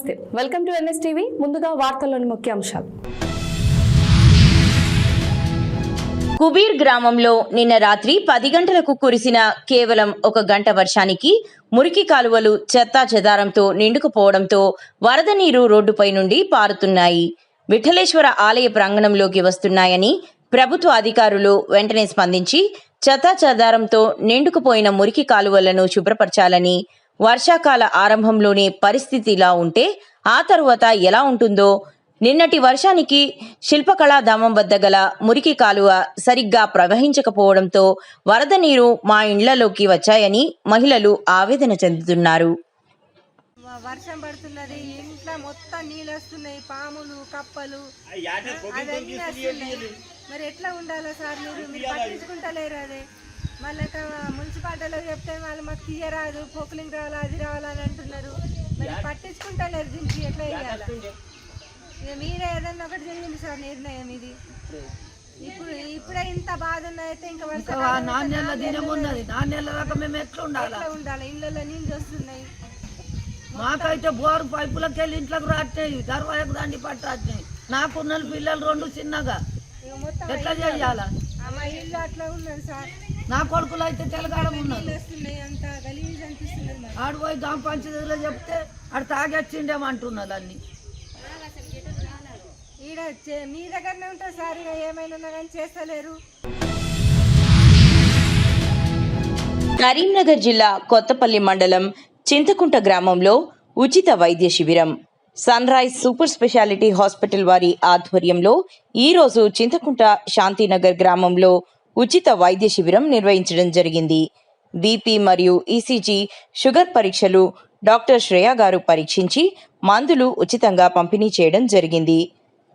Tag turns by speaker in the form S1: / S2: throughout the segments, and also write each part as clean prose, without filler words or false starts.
S1: నమస్తే, welcome to NS TV. ముందుగా వార్తల్లోని ముఖ్యాంశాలు.
S2: కుబీర్ గ్రామంలో నిన్న రాత్రి 10 గంటలకు కురిసిన కేవలం 1 గంట వర్షానికి మురికి కాలువలు చెత్తా చెదారంతో నిండుకుపోవడంతో వరద నీరు రోడ్డుపై నుండి పారుతున్నాయి. విఠలేశ్వర ఆలయ ప్రాంగణంలోకి వస్తున్నాయని ప్రభుత్వ అధికారులు వెంటనే స్పందించి చెత్తా చెదారంతో నిండుకుపోయిన మురికి కాలువలను శుభ్రపరచాలని, వర్షాకాల ఆరంభంలోనే పరిస్థితి ఇలా ఉంటే ఆ తరువాత ఎలా ఉంటుందో, నిన్నటి వర్షానికి శిల్పకళాధామం వద్ద గల మురికి కాలువ సరిగ్గా ప్రవహించకపోవడంతో వరద నీరు మా ఇండ్లలోకి వచ్చాయని మహిళలు ఆవేదన చెందుతున్నారు.
S3: వర్షం పడుతున్నది, ఇంట్లో మొత్తం నీళ్ళు వస్తున్నాయి, పాములు కప్పలు అవన్నీ వస్తున్నాయి. మరి ఎట్లా ఉండాలో సార్? మీరు పట్టించుకుంటలేరు. అదే మళ్ళీ మున్సిపాలిటీలో చెప్తే వాళ్ళు మాకు తీయరాదు, పొక్కులింగ్ రావాలి, అది రావాలని అంటున్నారు. మరి పట్టించుకుంటలేరు. దీనికి ఎట్లా వేయాలి? ఇక మీరే ఏదన్నా ఒకటి చేయండి సార్, నిర్ణయం ఇది. ఇప్పుడే ఇంత బాధ ఉన్నదైతే ఇంకా ఉండాలి. ఇళ్ళలో నీళ్ళు వస్తున్నాయి.
S4: మాకైతే బోరు పైపులకి వెళ్ళి ఇంట్లోకి రాట్నాయి, దర్వాజకు దండి పట్టాయి. నాకున్న పిల్లలు 2 చిన్నగా ఎట్లా చేయాలా?
S3: మా ఇల్లు అట్లా ఉన్నది సార్.
S4: నా కొడుకులు అయితే తెలగాడం ఉన్నది.
S3: అంత గలీజ్ అనిపిస్తున్నది.
S4: ఆడు పోయి గ్రామ పంచాయతీలో చెప్తే ఆడు తాగొచ్చిండేమంటున్నది అన్ని.
S3: ఈడ మీ దగ్గరనే ఉంటుంది సార్. ఇక ఏమైనా కానీ చేస్తలేరు.
S2: కరీంనగర్ జిల్లా కొత్తపల్లి మండలం చింతకుంట గ్రామంలో ఉచిత వైద్య శిబిరం Sunrise Super Speciality Hospital వారి ఆధ్వర్యంలో ఈరోజు చింతకుంట శాంతినగర్ గ్రామంలో ఉచిత వైద్య శిబిరం నిర్వహించడం జరిగింది. బీపీ మరియు ఈసీజీ షుగర్ పరీక్షలు డాక్టర్ శ్రేయ గారు పరీక్షించి మందులు ఉచితంగా పంపిణీ చేయడం జరిగింది.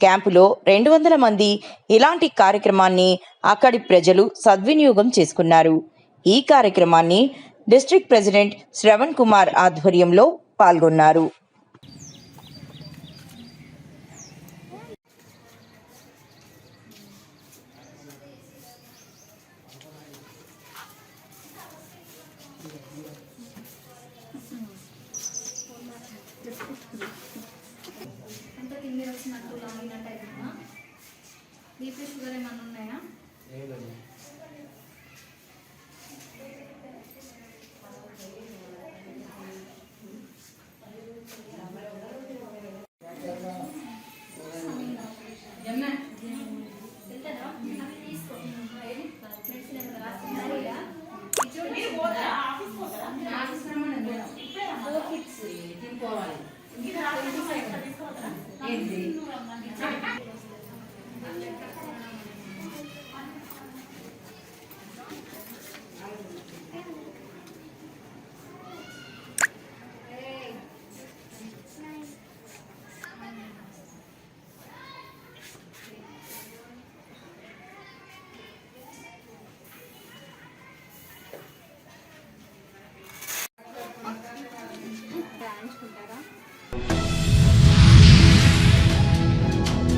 S2: క్యాంపులో 200 మంది ఇలాంటి కార్యక్రమాన్ని అక్కడి ప్రజలు సద్వినియోగం చేసుకున్నారు. ఈ కార్యక్రమాన్ని డిస్ట్రిక్ట్ ప్రెసిడెంట్ శ్రవణ్ కుమార్ ఆధ్వర్యంలో పాల్గొన్నారు.
S5: బీపీ షుగర్ ఏమన్నా ఉన్నాయా?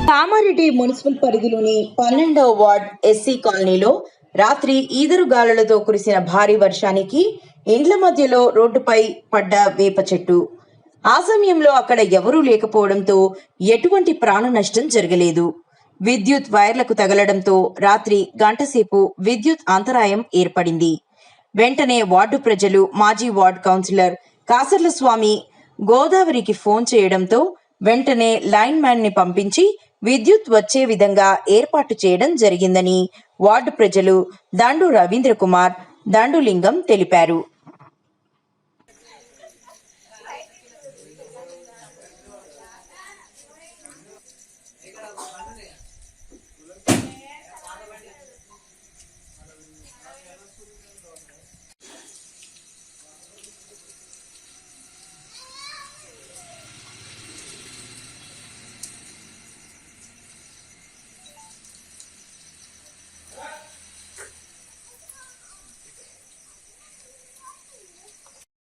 S2: కామారెడ్డి మున్సిపల్ పరిధిలోని 12వ వార్డ్ ఎస్సీ కాలనీలో రాత్రి ఈదురుగాలులతో కురిసిన భారీ వర్షానికి ఇండ్ల మధ్యలో రోడ్డుపై పడ్డ వేప చెట్టు. ఆ సమయంలో అక్కడ ఎవరూ లేకపోవడంతో ఎటువంటి ప్రాణ నష్టం జరగలేదు. విద్యుత్ వైర్లకు తగలడంతో రాత్రి గంటసేపు విద్యుత్ అంతరాయం ఏర్పడింది. వెంటనే వార్డు ప్రజలు మాజీ వార్డు కౌన్సిలర్ కాసర్ల స్వామి గోదావరికి ఫోన్ చేయడంతో వెంటనే లైన్ మ్యాన్ ని పంపించి విద్యుత్ వచ్చే విధంగా ఏర్పాటు చేయడం జరిగిందని వార్డు ప్రజలు దండు రవీంద్ర కుమార్, దండు లింగం తెలిపారు.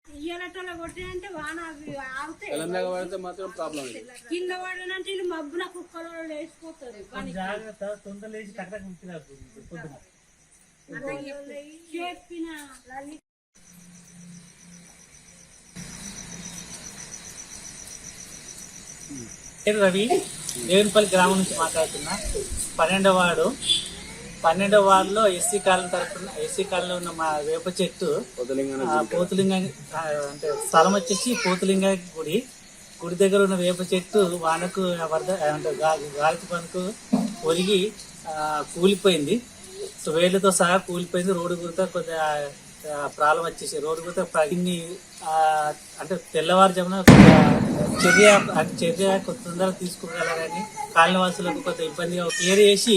S3: ఇయ్యాలటోళ్ళ కొట్టినంటే వాన ఆగుతాయి, కింద పడనంటే వీళ్ళు మబ్బున కుక్కలు లేచిపోతారు. చెప్పిన
S6: పేరు రవి, దేవునిపల్లి గ్రామం నుంచి మాట్లాడుతున్నా. 12వ వార్డులో ఎస్సీ కాలనీలో ఉన్న మా వేప చెట్టు పోతులింగ అంటే స్థలం వచ్చేసి పోతులింగ గుడి దగ్గర ఉన్న వేప చెట్టు వానకు అంటే గాలి పనుకు ఒరిగి కూలిపోయింది. సో వేళ్లతో సహా కూలిపోయింది. రోడ్డు గురిత కొద్దిగా ప్రాబ్లం వచ్చేసి రోడ్డు గురిత అంటే తెల్లవారుజామున చర్య తొందరగా తీసుకోగలరని కాలనీ వాసులకు కొంత ఇబ్బందిగా క్లియర్ చేసి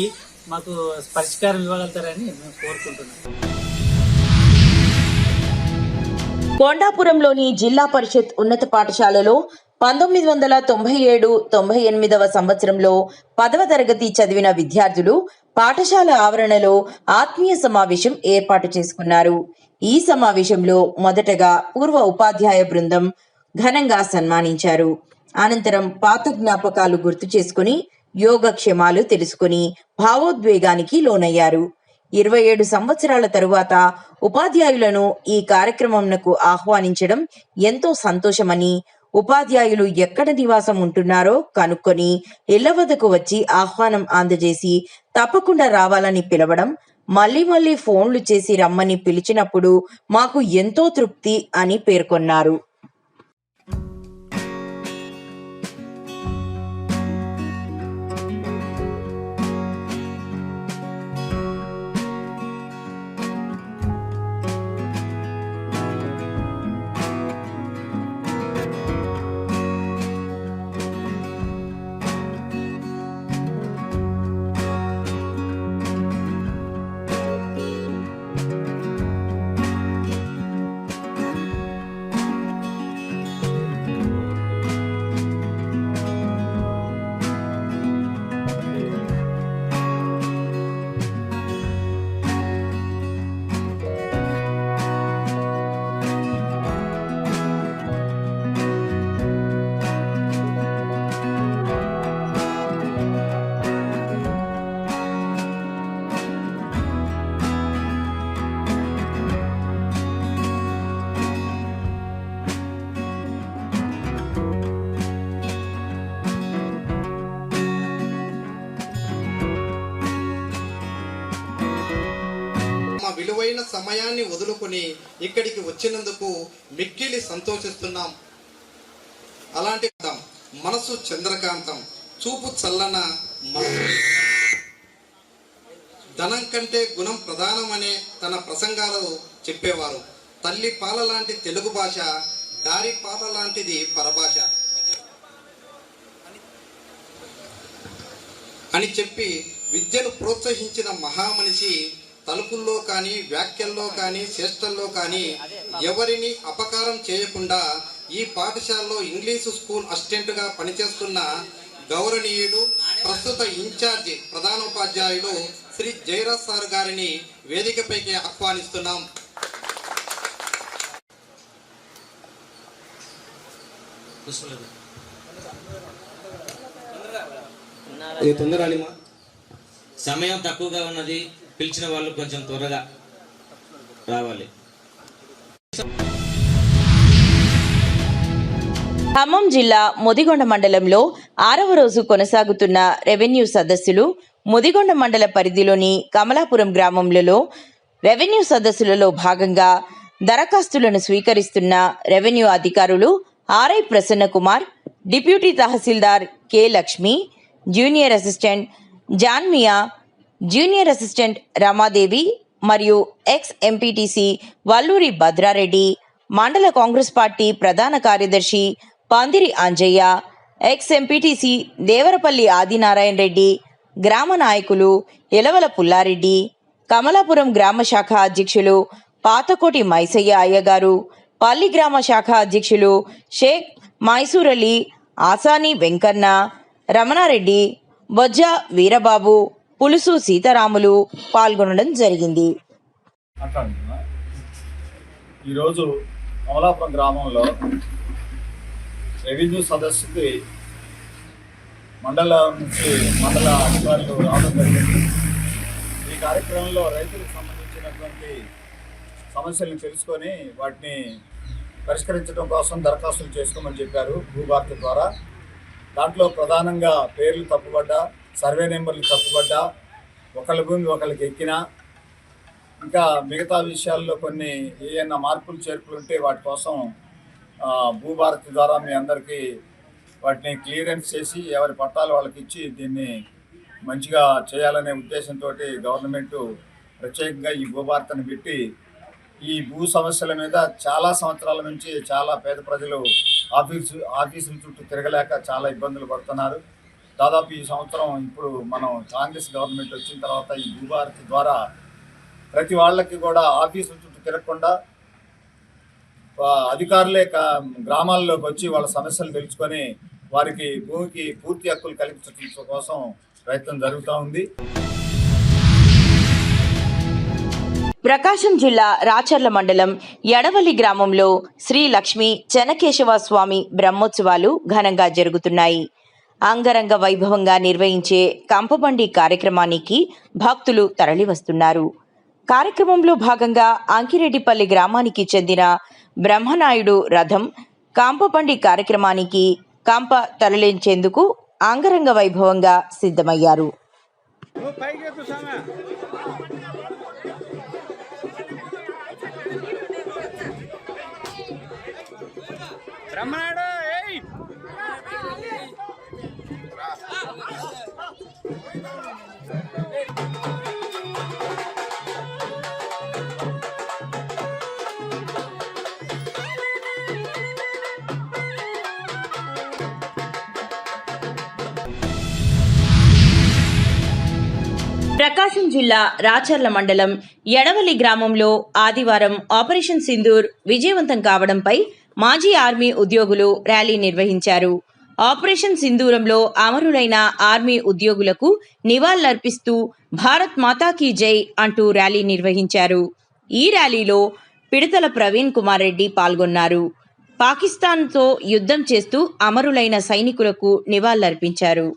S6: మాకు పరిష్కారం ఇవ్వగలుగుతారని మేము కోరుకుంటున్నాం.
S2: కొండాపురంలోని జిల్లా పరిషత్ ఉన్నత పాఠశాలలో 1997-98 సంవత్సరంలో 10వ తరగతి చదివిన విద్యార్థులు పాఠశాల ఆవరణలో ఆత్మీయ సమావేశం ఏర్పాటు చేసుకున్నారు. ఈ సమావేశంలో మొదటగా పూర్వ ఉపాధ్యాయ బృందం ఘనంగా సన్మానించారు. అనంతరం పాత జ్ఞాపకాలు గుర్తు చేసుకుని యోగక్షేమాలు తెలుసుకుని భావోద్వేగానికి లోనయ్యారు. 27 సంవత్సరాల తరువాత ఉపాధ్యాయులను ఈ కార్యక్రమంకు ఆహ్వానించడం ఎంతో సంతోషమని, ఉపాధ్యాయులు ఎక్కడ నివాసం ఉంటున్నారో కనుక్కొని ఇళ్ల వద్దకు వచ్చి ఆహ్వానం అందజేసి తప్పకుండా రావాలని పిలవడం, మళ్లీ ఫోన్లు చేసి రమ్మని పిలిచినప్పుడు మాకు ఎంతో తృప్తి అని పేర్కొన్నారు.
S7: విలువైన సమయాన్ని వదులుకొని ఇక్కడికి వచ్చినందుకు మిక్కిలి సంతోషిస్తున్నాం. అలాంటి మనసు చంద్రకాంతం, చూపు చల్లన మనసు, ధనం కంటే గుణం ప్రధానమనే తన ప్రసంగాలు చెప్పేవారు. తల్లి పాల లాంటి తెలుగు భాష, దారి పాల లాంటిది పరభాష అని చెప్పి విద్యను ప్రోత్సహించిన మహామనిషి. తలుపుల్లో కానీ, వ్యాఖ్యల్లో కానీ, చేష్టల్లో కానీ ఎవరిని అపకారం చేయకుండా ఈ పాఠశాలలో ఇంగ్లీషు స్కూల్ అసిస్టెంట్గా పనిచేస్తున్న గౌరవనీయులు ప్రస్తుత ఇన్ఛార్జి ప్రధానోపాధ్యాయులు శ్రీ జయరాజ్ సార్ గారిని వేదికపైకి ఆహ్వానిస్తున్నాం.
S8: సమయం తక్కువగా ఉన్నది, పిలిచిన వాళ్ళు కొంచెం త్వరగా రావాలి.
S2: ఖమ్మం జిల్లా ముదిగొండ మండలంలో 6వ రోజు కొనసాగుతున్న రెవెన్యూ సదస్సులు ముదిగొండ మండల పరిధిలోని కమలాపురం గ్రామంలో రెవెన్యూ సదస్సులలో భాగంగా దరఖాస్తులను స్వీకరిస్తున్న రెవెన్యూ అధికారులు RI Prasanna Kumar, deputy tahsildar K Lakshmi, junior assistant Janmiya, junior assistant Ramadevi మరియు ఎక్స్ ఎంపీటీసీ వల్లూరి భద్రారెడ్డి, మండల కాంగ్రెస్ పార్టీ ప్రధాన కార్యదర్శి పందిరి అంజయ్య, ఎక్స్ ఎంపీటీసీ దేవరపల్లి ఆదినారాయణ రెడ్డి, గ్రామ నాయకులు ఎలవల పుల్లారెడ్డి, కమలాపురం గ్రామ శాఖ అధ్యక్షులు పాతకోటి మైసయ్య అయ్యగారు, పల్లి గ్రామ శాఖ అధ్యక్షులు షేక్ మైసూర్ అలీ, ఆసాని వెంకన్న, రమణారెడ్డి, బొజ్జ వీరబాబు, పులుసు సీతారాములు పాల్గొనడం జరిగింది.
S9: ఈరోజు కమలాపురం గ్రామంలో రెవెన్యూ సదస్సుకి మండల అధికారులు రావడం జరిగింది. ఈ కార్యక్రమంలో రైతులకు సంబంధించినటువంటి సమస్యలను తెలుసుకొని వాటిని పరిష్కరించడం కోసం దరఖాస్తులు చేసుకోమని చెప్పారు భూభారతి ద్వారా. దాంట్లో ప్రధానంగా పేర్లు తప్పుపడ్డా, సర్వే నెంబర్లు తప్పుపడ్డా, ఒకళ్ళ భూమి ఒకళ్ళకి ఎక్కినా, ఇంకా మిగతా విషయాల్లో కొన్ని ఏమైనా మార్పులు చేర్పులు ఉంటే వాటి కోసం భూభారతి ద్వారా మీ అందరికీ వాటిని క్లియరెన్స్ చేసి ఎవరి పట్టాలు వాళ్ళకి ఇచ్చి దీన్ని మంచిగా చేయాలనే ఉద్దేశంతో గవర్నమెంట్ ప్రత్యేకంగా ఈ భూభారతిని పెట్టి ఈ భూ సమస్యల మీద చాలా సంవత్సరాల నుంచి చాలా పేద ప్రజలు ఆఫీసుల చుట్టూ తిరగలేక చాలా ఇబ్బందులు పడుతున్నారు. దాదాపు ఈ సంవత్సరం ఇప్పుడు మనం కాంగ్రెస్ గవర్నమెంట్ వచ్చిన తర్వాత ఈ భూభారతి ద్వారా ప్రతి వాళ్ళకి కూడా ఆఫీసుల చుట్టూ తిరగకుండా అధికారులే గ్రామాల్లోకి వచ్చి వాళ్ళ సమస్యలు తెలుసుకొని వారికి భూమికి పూర్తి హక్కులు కల్పించడం కోసం ప్రయత్నం జరుగుతూ ఉంది.
S2: ప్రకాశం జిల్లా రాచర్ల మండలం ఎడవల్లి గ్రామంలో శ్రీ లక్ష్మీ చెనకేశవ స్వామి బ్రహ్మోత్సవాలు ఘనంగా జరుగుతున్నాయి. అంగరంగ వైభవంగా నిర్వహించే కంపబండి కార్యక్రమానికి భక్తులు తరలివస్తున్నారు. కార్యక్రమంలో భాగంగా అంకిరెడ్డిపల్లి గ్రామానికి చెందిన బ్రహ్మనాయుడు రథం కంపబండి కార్యక్రమానికి కంప తరలించేందుకు అంగరంగ వైభవంగా సిద్ధమయ్యారు. ప్రకాశం జిల్లా రాచర్ల మండలం ఎడవల్లి గ్రామంలో ఆదివారం ఆపరేషన్ సింధూర్ విజయవంతం కావడంపై మాజీ ఆర్మీ ఉద్యోగులు ర్యాలీ నిర్వహించారు. ఆపరేషన్ సింధూరంలో అమరులైన ఆర్మీ ఉద్యోగులకు నివాళులర్పిస్తూ భారత్ మాతాకీ జై అంటూ ర్యాలీ నిర్వహించారు. ఈ ర్యాలీలో పిడతల ప్రవీణ్ కుమార్ రెడ్డి పాల్గొన్నారు. పాకిస్తాన్తో యుద్ధం చేస్తూ అమరులైన సైనికులకు నివాళులర్పించారు.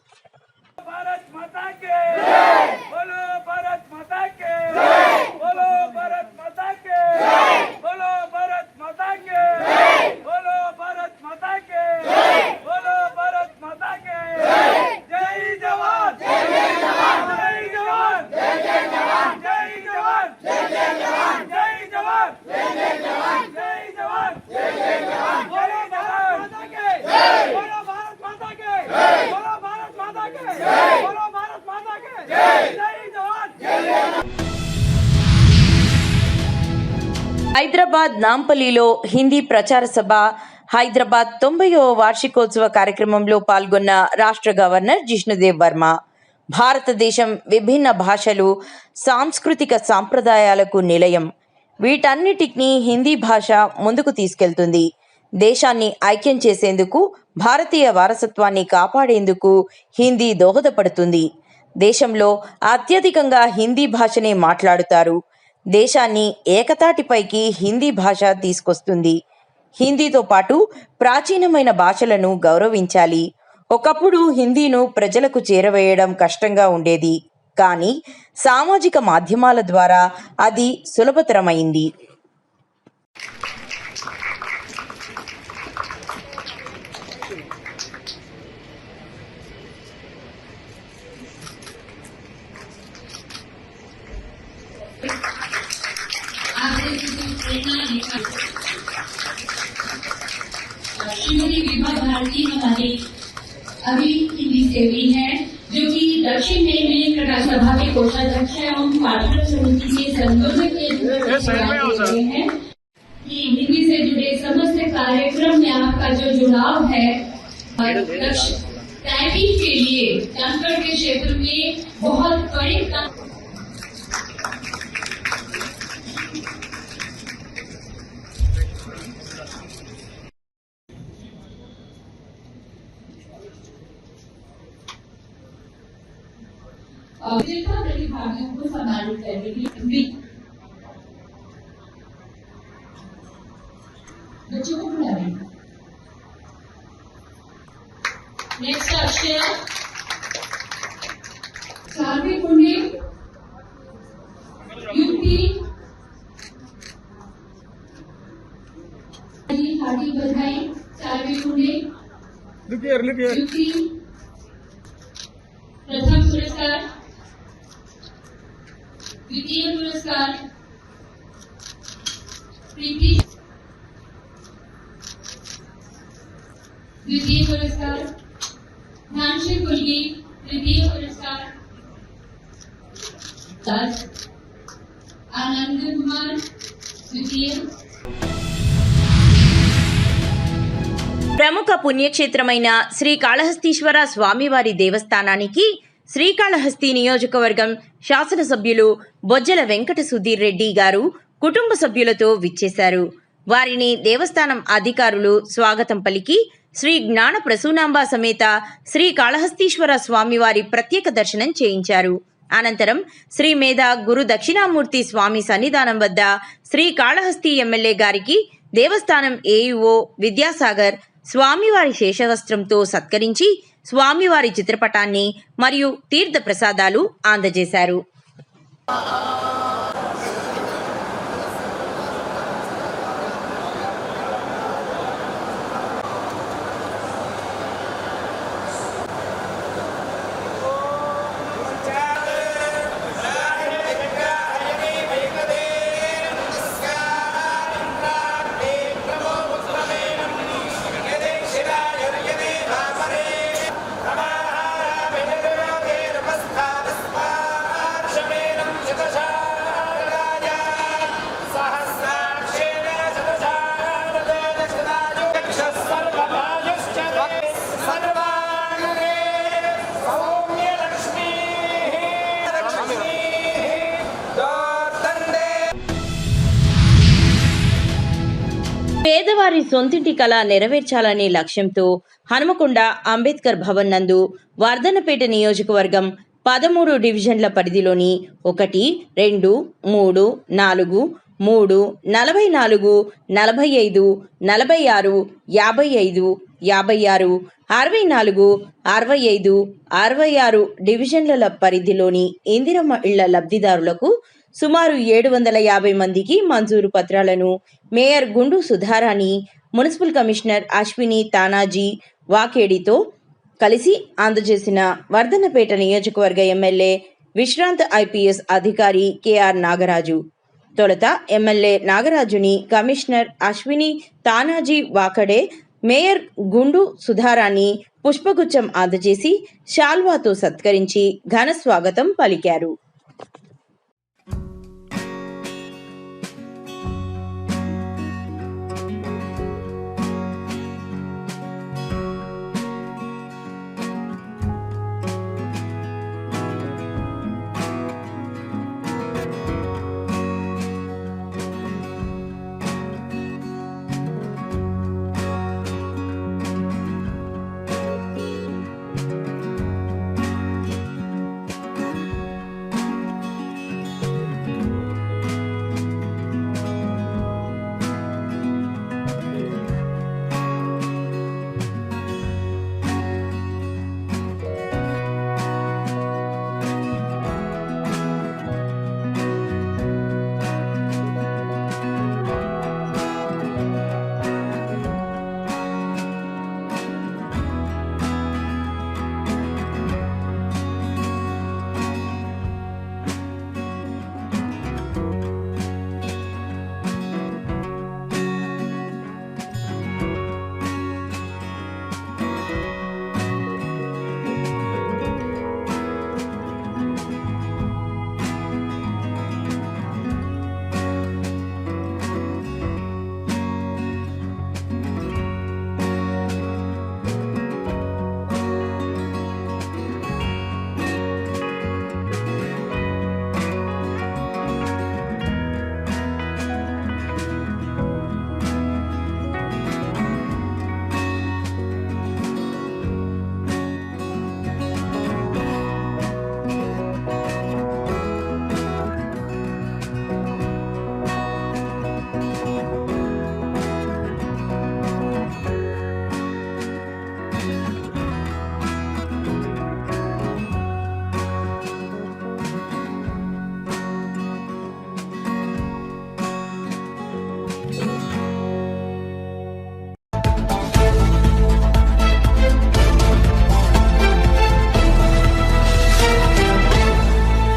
S2: హైదరాబాద్ నాంపల్లిలో హిందీ ప్రచార సభ హైదరాబాద్ 90వ వార్షికోత్సవ కార్యక్రమంలో పాల్గొన్న రాష్ట్ర గవర్నర్ జిష్ణుదేవ్ వర్మ భారతదేశం విభిన్న భాషలు, సాంస్కృతిక సాంప్రదాయాలకు నిలయం. వీటన్నిటినీ హిందీ భాష ముందుకు తీసుకెళ్తుంది. దేశాన్ని ఐక్యం చేసేందుకు, భారతీయ వారసత్వాన్ని కాపాడేందుకు హిందీ దోహదపడుతుంది. దేశంలో అత్యధికంగా హిందీ భాషనే మాట్లాడుతారు. దేశాన్ని ఏకతాటిపైకి హిందీ భాష తీసుకొస్తుంది. హిందీతో పాటు ప్రాచీనమైన భాషలను గౌరవించాలి. ఒకప్పుడు హిందీను ప్రజలకు చేరవేయడం కష్టంగా ఉండేది, కానీ సామాజిక మాధ్యమాల ద్వారా అది సులభతరమైంది.
S5: श्रीमती विभा भारती हमारी अभी हिंदी सेवी है, जो कि दक्षिण में मिनी प्रकाश सभा के कोषाध्यक्ष है एवं पार्षद समिति के संयोजक हैं कि हिंदी से जुड़े समस्त कार्यक्रम में आपका जो जुड़ाव है टाइपिंग के लिए जानकर के क्षेत्र में बहुत बड़े विजेता प्रतिभागियों को सम्मानित करने के लिए बच्चों को बुला रही हूँ। नेक्स्ट अक्षय सार्वी पुण्य यूपी हार्दिक बधाई सार्वी पुण्य युक्ति प्रथम पुरस्कार, द्वितीय पुरस्कार प्रीति, द्वितीय पुरस्कार ध्यानश्री कुलगी, तृतीय पुरस्कार आनंद कुमार, द्वितीय।
S2: ప్రముఖ పుణ్యక్షేత్రమైన శ్రీకాళహస్తీశ్వర స్వామివారి దేవస్థానానికి శ్రీకాళహస్తి నియోజకవర్గం శాసనసభ్యులు బొజ్జల వెంకట సుధీర్ రెడ్డి గారు కుటుంబ సభ్యులతో విచ్చేశారు. వారిని దేవస్థానం అధికారులు స్వాగతం పలికి శ్రీ జ్ఞాన ప్రసూనాంబ సమేత శ్రీకాళహస్తీశ్వర స్వామివారి ప్రత్యేక దర్శనం చేయించారు. అనంతరం శ్రీ మేధ గురు దక్షిణామూర్తి స్వామి సన్నిధానం వద్ద శ్రీకాళహస్తి ఎమ్మెల్యే గారికి దేవస్థానం ఏఈఓ విద్యాసాగర్ స్వామివారి శేషవస్త్రంతో సత్కరించి స్వామివారి చిత్రపటాన్ని మరియు తీర్థ ప్రసాదాలు అందజేశారు. పేదవారి సొంతింటి కళ నెరవేర్చాలనే లక్ష్యంతో హనుమకొండ అంబేద్కర్ భవన్ నందు వర్ధన్నపేట నియోజకవర్గం 13 డివిజన్ల పరిధిలోని 1, 2, 3, 4, 3, 44, 45, 46, 55, 56, 64, 65, 66 డివిజన్ల పరిధిలోని ఇందిరమ్మ ఇళ్ల లబ్ధిదారులకు సుమారు 750 మందికి మంజూరు పత్రాలను mayor Gundu Sudharani, municipal commissioner Ashwini Tanaji వాకేడితో కలిసి అందజేసిన వర్ధన్నపేట నియోజకవర్గ ఎమ్మెల్యే విశ్రాంత ఐపీఎస్ అధికారి కెఆర్ నాగరాజు. తొలుత ఎమ్మెల్యే నాగరాజుని కమిషనర్ అశ్విని తానాజీ వాకడే మేయర్ గుండు సుధారాణి పుష్పగుచ్చం అందజేసి శాల్వాతో సత్కరించి ఘన స్వాగతం పలికారు.